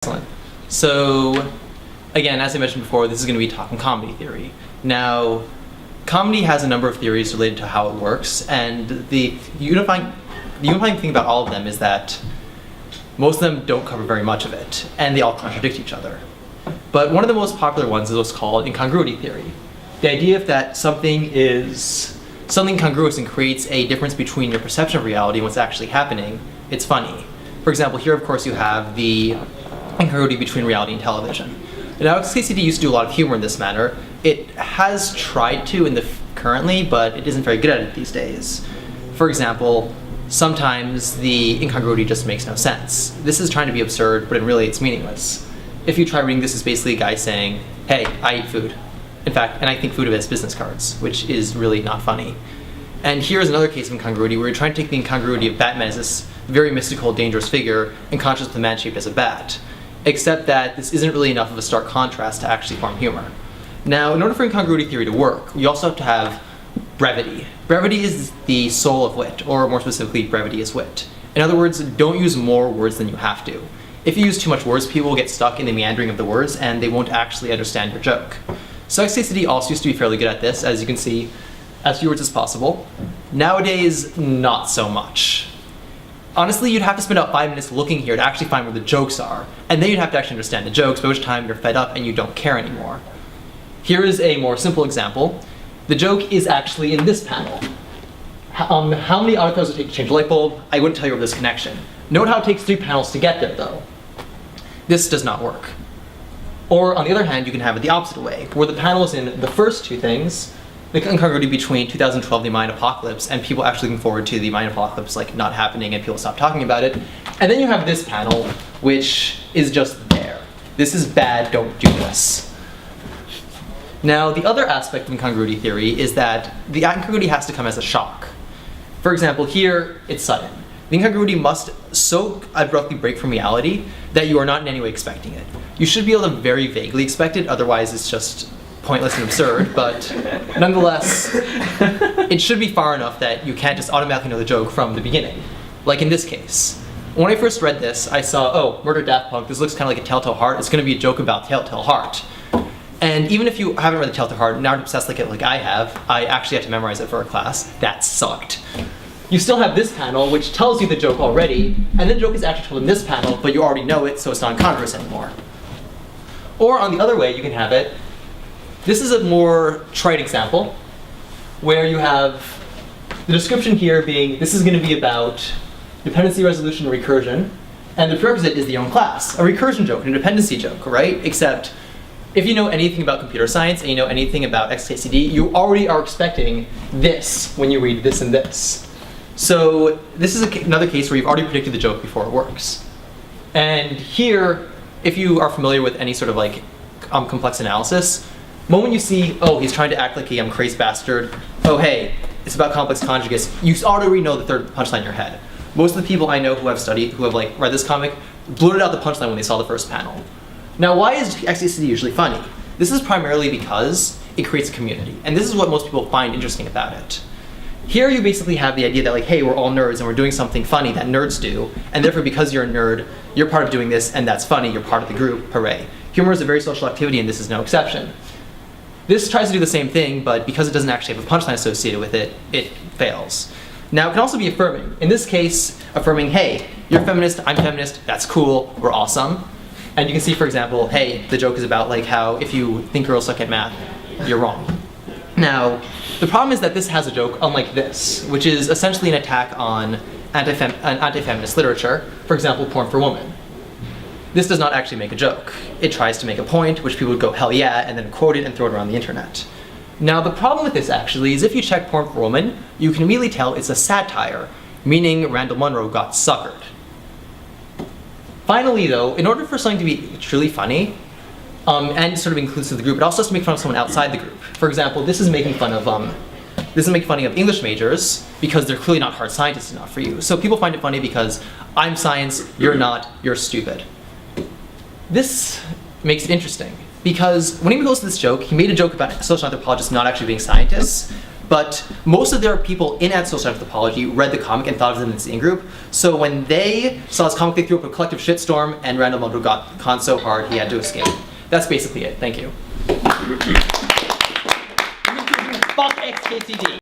Excellent. So, again, as I mentioned before, this is going to be talking comedy theory. Now, comedy has a number of theories related to how it works, and the unifying thing about all of them is that most of them don't cover very much of it, and they all contradict each other. But one of the most popular ones is what's called incongruity theory. The idea that something is something congruous and creates a difference between your perception of reality and what's actually happening, it's funny. For example, here of course you have the incongruity between reality and television. Now, XKCD used to do a lot of humor in this manner. It has tried to currently, but it isn't very good at it these days. For example, sometimes the incongruity just makes no sense. This is trying to be absurd, but really it's meaningless. If you try reading this, it's basically a guy saying, hey, I eat food. In fact, and I think food of it as business cards, which is really not funny. And here's another case of incongruity where you're trying to take the incongruity of Batman as this very mystical, dangerous figure and contrast the man shaped as a bat. Except that this isn't really enough of a stark contrast to actually form humor. Now, in order for incongruity theory to work, you also have to have brevity. Brevity is the soul of wit, or more specifically, brevity is wit. In other words, don't use more words than you have to. If you use too much words, people will get stuck in the meandering of the words and they won't actually understand your joke. So XKCD also used to be fairly good at this, as you can see, as few words as possible. Nowadays, not so much. Honestly, you'd have to spend about 5 minutes looking here to actually find where the jokes are, and then you'd have to actually understand the jokes, by which time you're fed up and you don't care anymore. Here is a more simple example. The joke is actually in this panel. How many autoclaves would it take to change a light bulb? I wouldn't tell you of this connection. Note how it takes 3 panels to get there, though. This does not work. Or, on the other hand, you can have it the opposite way, where the panel is in the first two things, the incongruity between 2012, the Mayan apocalypse, and people actually looking forward to the Mayan apocalypse like not happening and people stop talking about it. And then you have this panel, which is just there. This is bad, don't do this. Now, the other aspect of incongruity theory is that the incongruity has to come as a shock. For example, here, it's sudden. The incongruity must so abruptly break from reality that you are not in any way expecting it. You should be able to very vaguely expect it, otherwise it's just pointless and absurd, but nonetheless, it should be far enough that you can't just automatically know the joke from the beginning. Like in this case. When I first read this, I saw, oh, Murder Daft Punk, this looks kind of like a Telltale Heart. It's going to be a joke about Telltale Heart. And even if you haven't read the Telltale Heart, now obsessed like I have, I actually had to memorize it for a class. That sucked. You still have this panel, which tells you the joke already, and then the joke is actually told in this panel, but you already know it, so it's not incongruous anymore. Or on the other way, you can have it. This is a more trite example, where you have the description here being, this is going to be about dependency resolution and recursion, and the prerequisite is the own class. A recursion joke, a dependency joke, right? Except, if you know anything about computer science, and you know anything about XKCD, you already are expecting this when you read this and this. So this is another case where you've already predicted the joke before it works. And here, if you are familiar with any sort of like complex analysis, the moment you see, oh, he's trying to act like a crazy bastard, oh hey, it's about complex conjugates, you already know the third punchline in your head. Most of the people I know who have read this comic, blurted out the punchline when they saw the first panel. Now, why is XKCD usually funny? This is primarily because it creates a community, and this is what most people find interesting about it. Here you basically have the idea that like, hey, we're all nerds and we're doing something funny that nerds do, and therefore because you're a nerd, you're part of doing this and that's funny, you're part of the group, hooray. Humor is a very social activity and this is no exception. This tries to do the same thing, but because it doesn't actually have a punchline associated with it, it fails. Now, it can also be affirming. In this case, affirming, hey, you're feminist, I'm feminist, that's cool, we're awesome. And you can see, for example, hey, the joke is about like how if you think girls suck at math, you're wrong. Now, the problem is that this has a joke unlike this, which is essentially an attack on anti-feminist literature, for example, porn for women. This does not actually make a joke. It tries to make a point, which people would go, hell yeah, and then quote it and throw it around the internet. Now, the problem with this actually is if you check porn for women, you can immediately tell it's a satire, meaning Randall Munro got suckered. Finally, though, in order for something to be truly funny, and sort of inclusive of the group, it also has to make fun of someone outside the group. For example, this is making fun of English majors because they're clearly not hard scientists enough for you. So people find it funny because I'm science, you're not, you're stupid. This makes it interesting because when he goes to this joke, he made a joke about social anthropologists not actually being scientists, but most of their people in social anthropology read the comic and thought of them as an in-group. So when they saw this comic, they threw up a collective shitstorm, and Randall Munro got conned so hard he had to escape. That's basically it. Thank you. Fuck XKCD.